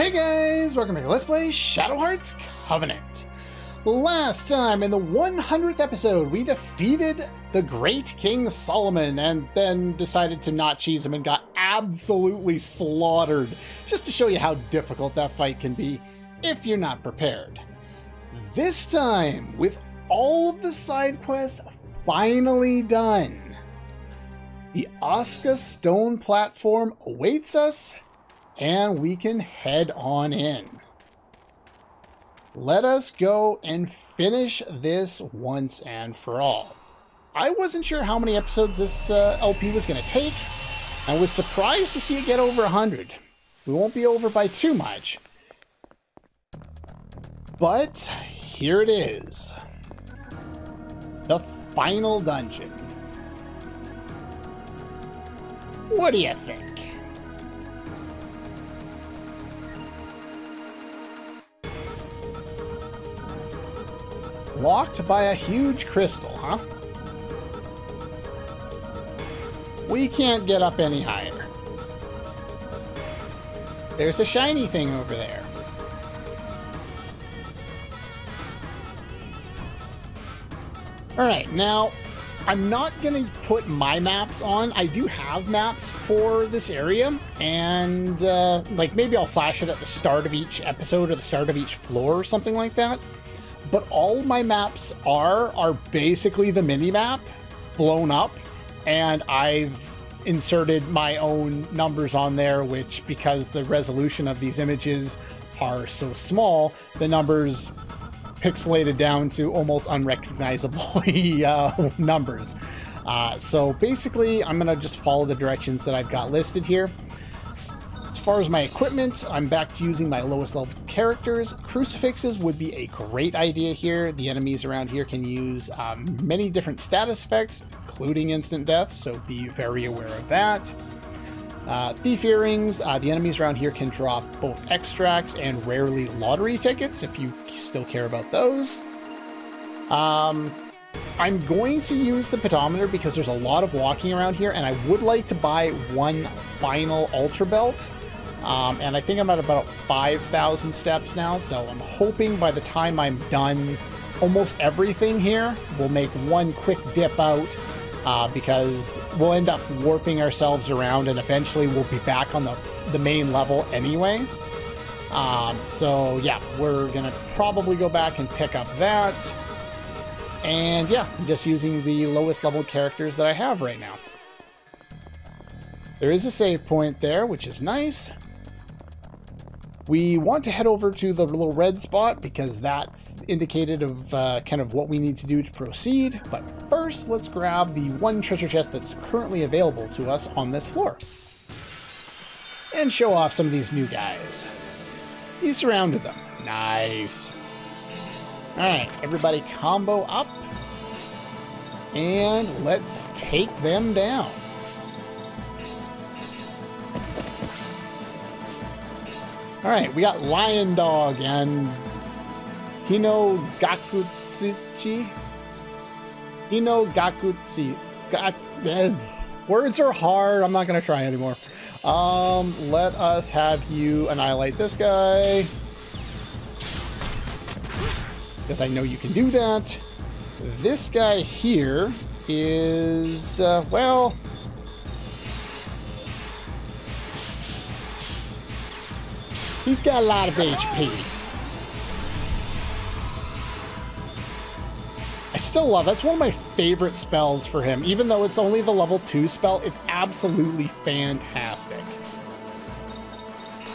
Hey guys, welcome back to Let's Play Shadow Hearts Covenant. Last time, in the 100th episode, we defeated the great King Solomon and then decided to not cheese him and got absolutely slaughtered, just to show you how difficult that fight can be if you're not prepared. This time, with all of the side quests finally done, the Asuka stone platform awaits us, and we can head on in. Let us go and finish this once and for all. I wasn't sure how many episodes this LP was going to take. I was surprised to see it get over 100. We won't be over by too much. But here it is. The final dungeon. What do you think? Blocked by a huge crystal, huh? We can't get up any higher. There's a shiny thing over there. Alright, now, I'm not going to put my maps on. I do have maps for this area, and like maybe I'll flash it at the start of each episode or the start of each floor or something like that. But all my maps are basically the mini-map blown up, and I've inserted my own numbers on there, which, because the resolution of these images are so small, the numbers pixelated down to almost unrecognizably numbers. So basically, I'm going to just follow the directions that I've got listed here. As far as my equipment, I'm back to using my lowest level characters. Crucifixes would be a great idea here. The enemies around here can use many different status effects, including instant death, so be very aware of that. Thief earrings, the enemies around here can drop both extracts and rarely lottery tickets, if you still care about those. I'm going to use the pedometer because there's a lot of walking around here, and I would like to buy one final Ultra Belt. And I think I'm at about 5,000 steps now, so I'm hoping by the time I'm done almost everything here, we'll make one quick dip out, because we'll end up warping ourselves around, and eventually we'll be back on the main level anyway. So yeah, we're gonna probably go back and pick up that. And yeah, I'm just using the lowest level characters that I have right now. There is a save point there, which is nice. We want to head over to the little red spot because that's indicated of kind of what we need to do to proceed. But first, let's grab the one treasure chest that's currently available to us on this floor and show off some of these new guys. You surrounded them. Nice. All right, everybody combo up and let's take them down. All right, we got Lion Dog and Hino Gakutsuchi. Words are hard. I'm not going to try anymore. Let us have you annihilate this guy, because I know you can do that. This guy here is, well... he's got a lot of HP. I still love, that's one of my favorite spells for him. Even though it's only the level 2 spell, it's absolutely fantastic.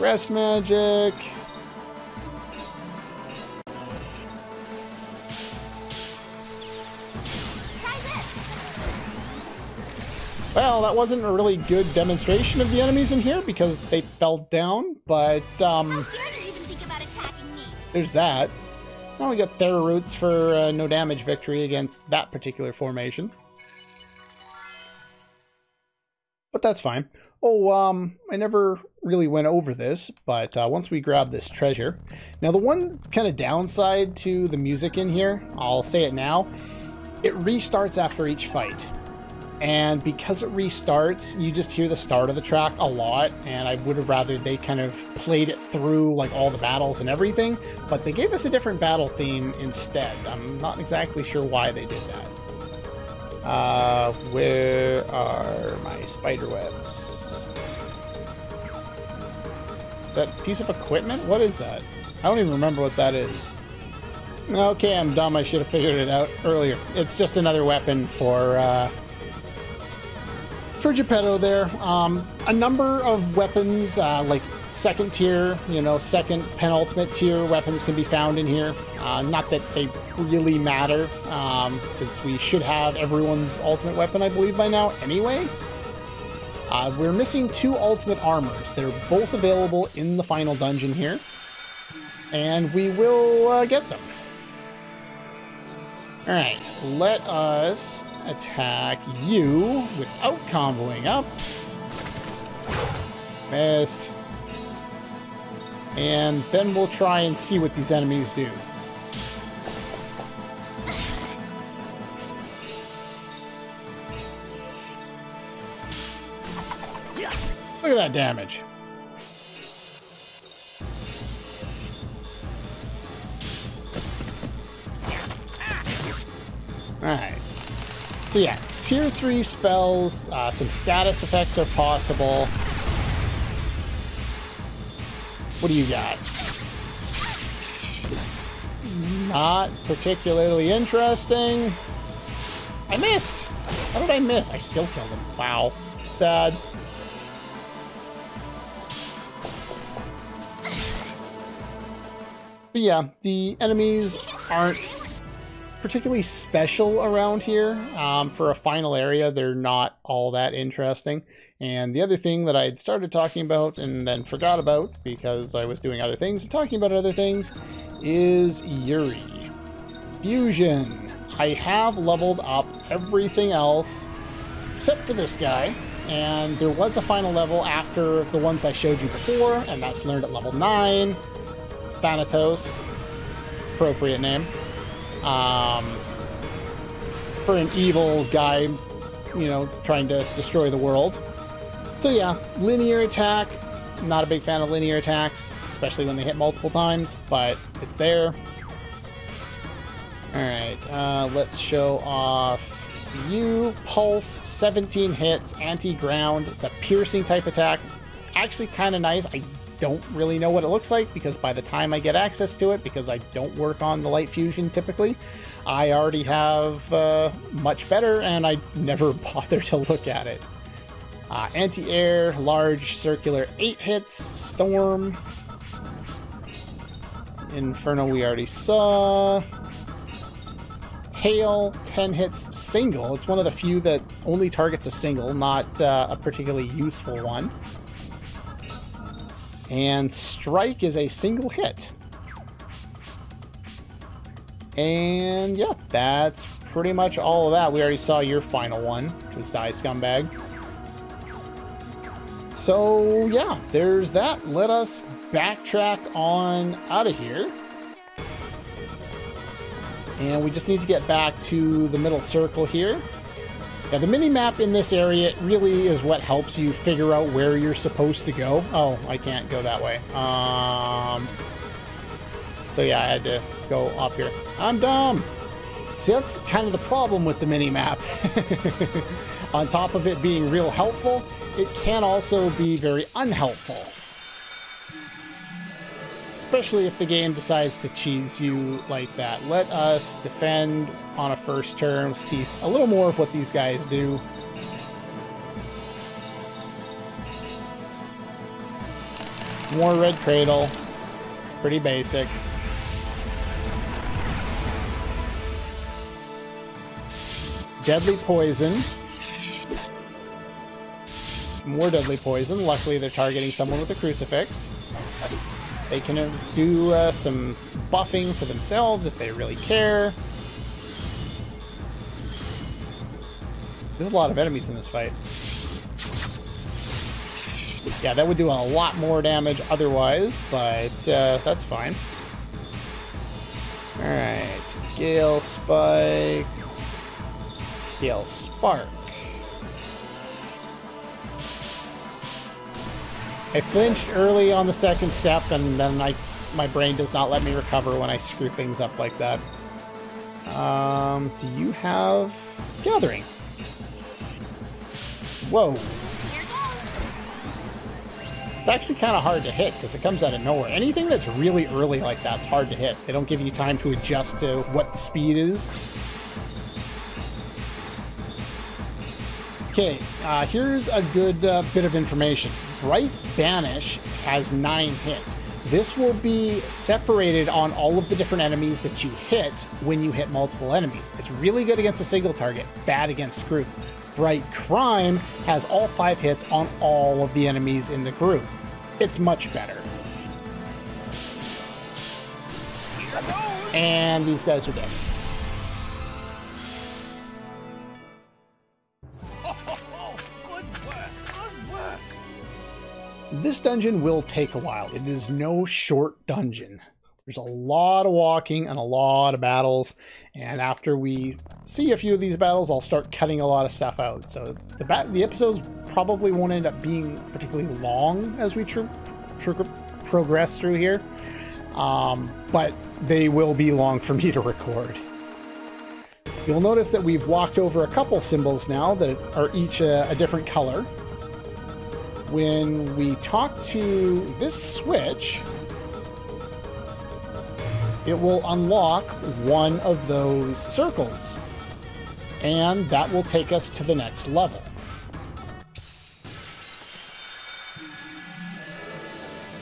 Rest magic. Well, that wasn't a really good demonstration of the enemies in here because they fell down, but there's that. Now we got Thera Roots for no damage victory against that particular formation. But that's fine. Oh, I never really went over this, but once we grab this treasure. Now the one kind of downside to the music in here, I'll say it now, it restarts after each fight. And because it restarts, you just hear the start of the track a lot, and I would have rather they kind of played it through like all the battles and everything, but they gave us a different battle theme instead. I'm not exactly sure why they did that. Where are my spider webs? Is that a piece of equipment? What is that? I don't even remember what that is. Okay, I'm dumb. I should have figured it out earlier. It's just another weapon for Geppetto there. A number of weapons, like second tier, second penultimate tier weapons can be found in here. Not that they really matter, since we should have everyone's ultimate weapon, I believe, by now anyway. We're missing 2 ultimate armors. They're both available in the final dungeon here, and we will get them. Alright, let us attack you without comboing up. Missed. And then we'll try and see what these enemies do. Look at that damage. Alright. So yeah, tier 3 spells, some status effects are possible. What do you got? Not particularly interesting. I missed! How did I miss? I still killed him. Wow. Sad. But yeah, the enemies aren't particularly special around here. For a final area, they're not all that interesting. And the other thing that I had started talking about and then forgot about because I was doing other things and talking about other things is Yuri. Fusion. I have leveled up everything else except for this guy. And there was a final level after the ones I showed you before, and that's learned at level 9. Thanatos. Appropriate name. For an evil guy, trying to destroy the world. So yeah, linear attack. Not a big fan of linear attacks, especially when they hit multiple times, but it's there. Alright, let's show off you. Pulse, 17 hits, anti-ground. It's a piercing type attack. Actually kind of nice. I don't really know what it looks like because by the time I get access to it, because I don't work on the light fusion typically, I already have much better and I never bother to look at it. Anti-air, large, circular, 8 hits, storm. Inferno we already saw. Hail, 10 hits, single. It's one of the few that only targets a single, not a particularly useful one. And strike is a single hit. And yeah, that's pretty much all of that. We already saw your final one, which was Die Scumbag. So yeah, there's that. Let us backtrack on out of here. And we just need to get back to the middle circle here. Yeah, the mini-map in this area really is what helps you figure out where you're supposed to go. Oh, I can't go that way. So yeah, I had to go up here. I'm dumb! See, that's kind of the problem with the mini-map. On top of it being real helpful, it can also be very unhelpful. Especially if the game decides to cheese you like that. Let us defend on a first turn, see a little more of what these guys do. More red cradle. Pretty basic. Deadly poison. More deadly poison. Luckily they're targeting someone with a crucifix. They can do some buffing for themselves if they really care. There's a lot of enemies in this fight. Yeah, that would do a lot more damage otherwise, but that's fine. Alright, Gale Spike. Gale Spark. I flinched early on the second step, and then my brain does not let me recover when I screw things up like that. Do you have Gathering? Whoa. It's actually kind of hard to hit because it comes out of nowhere. Anything that's really early like that's hard to hit. They don't give you time to adjust to what the speed is. Okay, here's a good bit of information. Bright Banish has 9 hits. This will be separated on all of the different enemies that you hit when you hit multiple enemies. It's really good against a single target, bad against group. Bright Crime has all 5 hits on all of the enemies in the group. It's much better. And these guys are dead. This dungeon will take a while. It is no short dungeon. There's a lot of walking and a lot of battles, and after we see a few of these battles, I'll start cutting a lot of stuff out. So the episodes probably won't end up being particularly long as we progress through here, but they will be long for me to record. You'll notice that we've walked over a couple symbols now that are each a different color. When we talk to this switch, it will unlock one of those circles, and that will take us to the next level.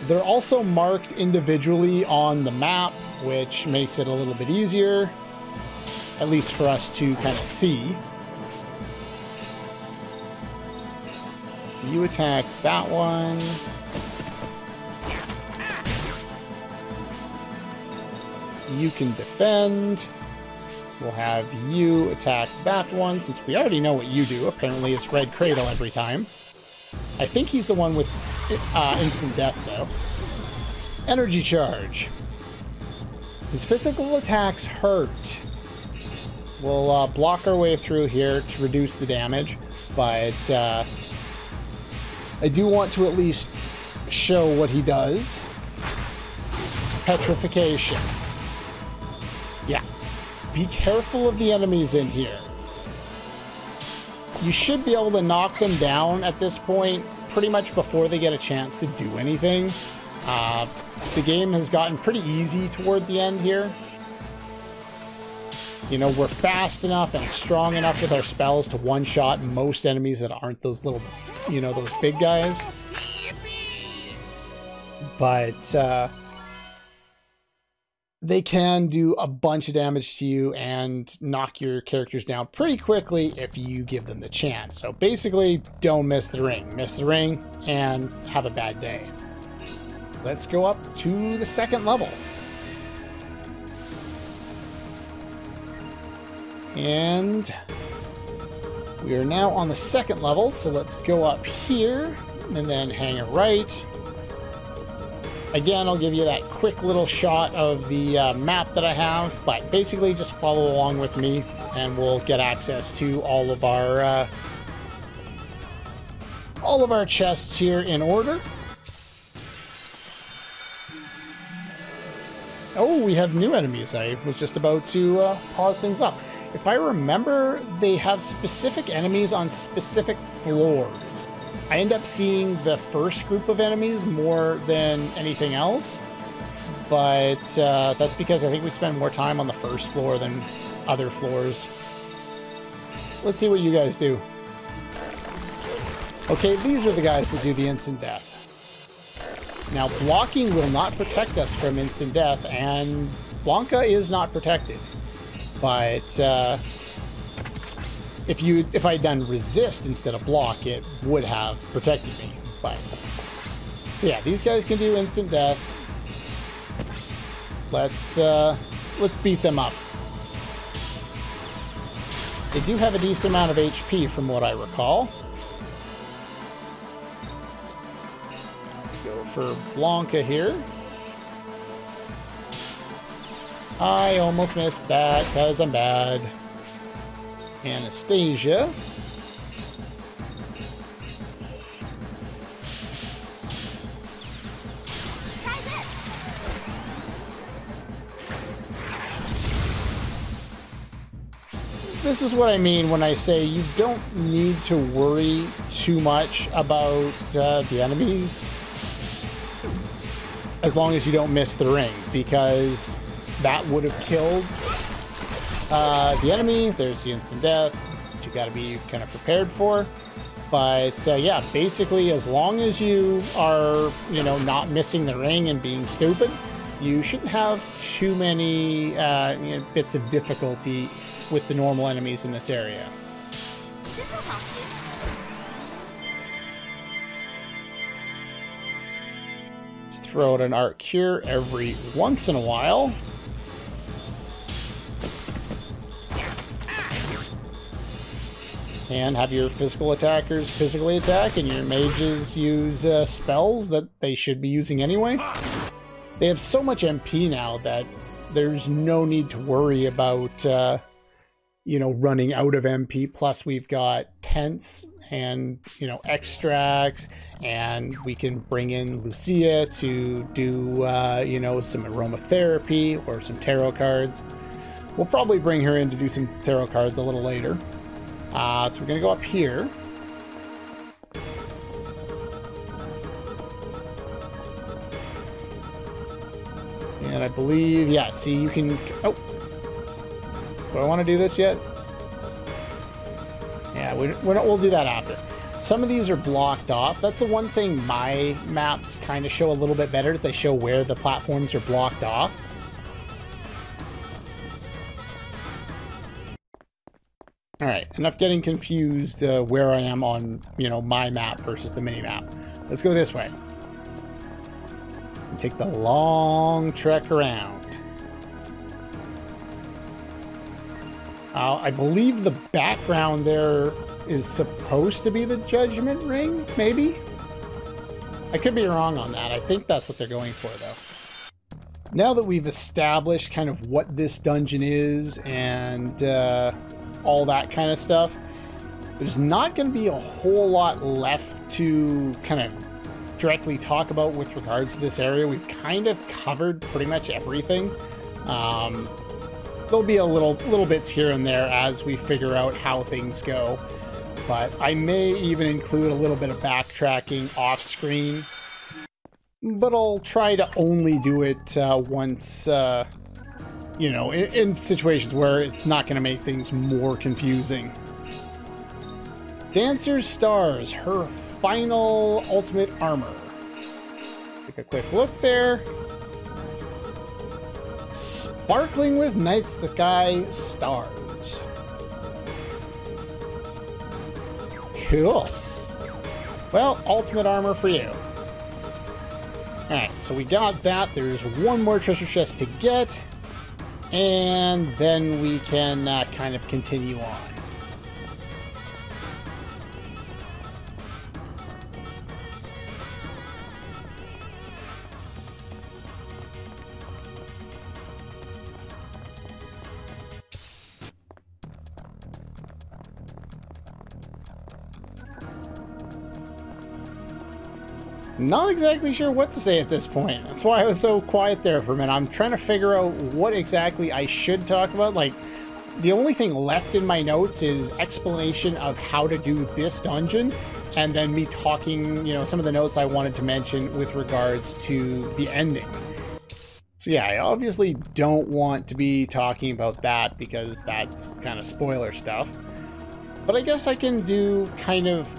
They're also marked individually on the map, which makes it a little bit easier, at least for us to kind of see. You attack that one. You can defend. We'll have you attack that one, since we already know what you do. Apparently it's Red Cradle every time. I think he's the one with instant death, though. Energy Charge. His physical attacks hurt. We'll block our way through here to reduce the damage, but I do want to at least show what he does. Petrification. Yeah. Be careful of the enemies in here. You should be able to knock them down at this point pretty much before they get a chance to do anything. The game has gotten pretty easy toward the end here. You know, we're fast enough and strong enough with our spells to one-shot most enemies that aren't those little, you know, those big guys. But they can do a bunch of damage to you and knock your characters down pretty quickly if you give them the chance. So basically, don't miss the ring. Miss the ring and have a bad day. Let's go up to the second level. And we are now on the second level, so let's go up here and then hang a right. Again, I'll give you that quick little shot of the map that I have, but basically just follow along with me and we'll get access to all of our chests here in order. Oh, we have new enemies. I was just about to pause things up. If I remember, they have specific enemies on specific floors. I end up seeing the first group of enemies more than anything else, but that's because I think we spend more time on the first floor than other floors. Let's see what you guys do. Okay, these are the guys that do the instant death. Now, blocking will not protect us from instant death, and Blanca is not protected. But if I'd done resist instead of block, it would have protected me. But so yeah, these guys can do instant death. Let's beat them up. They do have a decent amount of HP from what I recall. Let's go for Blanca here. I almost missed that because I'm bad. Anastasia. this is what I mean when I say you don't need to worry too much about the enemies as long as you don't miss the ring, because that would have killed the enemy. There's the instant death, which you got to be kind of prepared for. But yeah, basically, as long as you are, you know, not missing the ring and being stupid, you shouldn't have too many you know, bits of difficulty with the normal enemies in this area. Just throw out an art cure every once in a while. And have your physical attackers physically attack, and your mages use spells that they should be using anyway. They have so much MP now that there's no need to worry about, you know, running out of MP. Plus, we've got tents and, you know, extracts, and we can bring in Lucia to do, you know, some aromatherapy or some tarot cards. We'll probably bring her in to do some tarot cards a little later. So we're going to go up here. And I believe, yeah, see, you can... Oh! Do I want to do this yet? Yeah, we'll do that after. Some of these are blocked off. That's the one thing my maps kind of show a little bit better, is they show where the platforms are blocked off. Alright, enough getting confused where I am on, you know, my map versus the mini-map. Let's go this way. And take the long trek around. I believe the background there is supposed to be the Judgment Ring, maybe? I could be wrong on that. I think that's what they're going for, though. Now that we've established kind of what this dungeon is and all that kind of stuff, there's not going to be a whole lot left to kind of directly talk about with regards to this area. We've kind of covered pretty much everything. There'll be a little bits here and there as we figure out how things go, but I may even include a little bit of backtracking off screen, but I'll try to only do it once you know, in situations where it's not going to make things more confusing. Dancer's Stars, her final ultimate armor. Take a quick look there. Sparkling with night sky stars. Cool. Well, ultimate armor for you. Alright, so we got that. There's one more treasure chest to get. And then we can kind of continue on. Not exactly sure what to say at this point. That's why I was so quiet there for a minute. I'm trying to figure out what exactly I should talk about. Like, the only thing left in my notes is explanation of how to do this dungeon, and then me talking, you know, some of the notes I wanted to mention with regards to the ending. So yeah, I obviously don't want to be talking about that because that's kind of spoiler stuff. But I guess I can do kind of,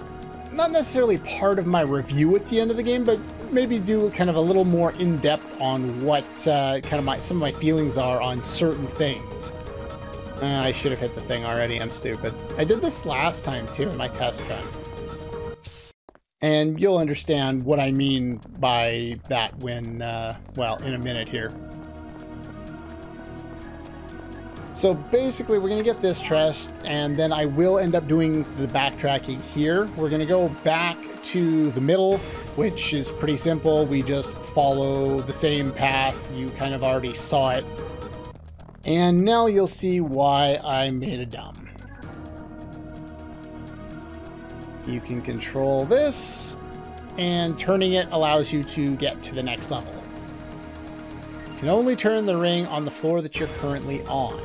not necessarily part of my review at the end of the game, but maybe do kind of a little more in-depth on what kind of some of my feelings are on certain things. I should have hit the thing already, I'm stupid. I did this last time too in my test run. And you'll understand what I mean by that when, well, in a minute here. So basically, we're going to get this chest, and then I will end up doing the backtracking here. We're going to go back to the middle, which is pretty simple. We just follow the same path. You kind of already saw it. And now you'll see why I made a dumb. You can control this, and turning it allows you to get to the next level. You can only turn the ring on the floor that you're currently on.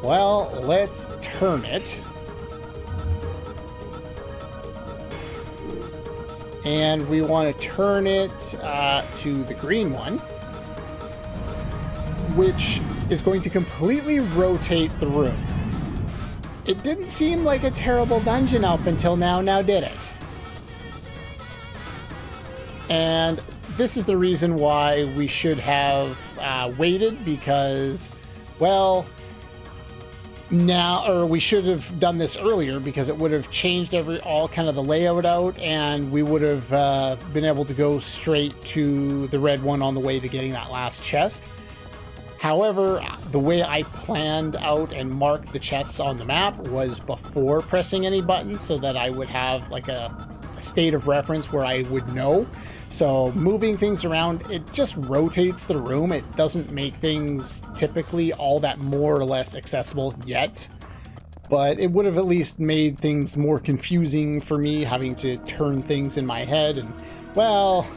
Well, let's turn it. And we want to turn it to the green one, which is going to completely rotate the room. It didn't seem like a terrible dungeon up until now did it? And this is the reason why we should have waited, because, well, we should have done this earlier, because it would have changed all kind of the layout out, and we would have been able to go straight to the red one on the way to getting that last chest. However, the way I planned out and marked the chests on the map was before pressing any buttons, so that I would have like a state of reference where I would know. So moving things around, it just rotates the room. It doesn't make things typically all that more or less accessible yet, but it would have at least made things more confusing for me, having to turn things in my head. And, well,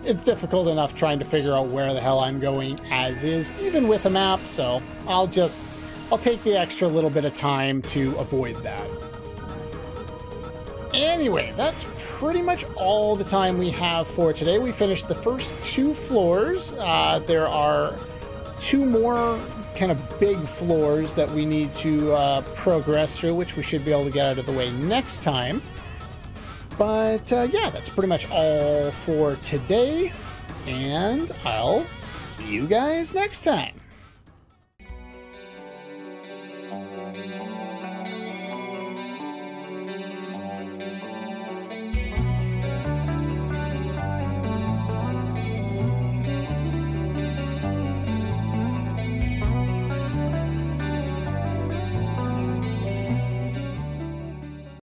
it's difficult enough trying to figure out where the hell I'm going as is, even with a map, so I'll take the extra little bit of time to avoid that. Anyway, that's pretty much all the time we have for today. We finished the first 2 floors. There are 2 more kind of big floors that we need to progress through, which we should be able to get out of the way next time. But yeah, that's pretty much all for today, and I'll see you guys next time.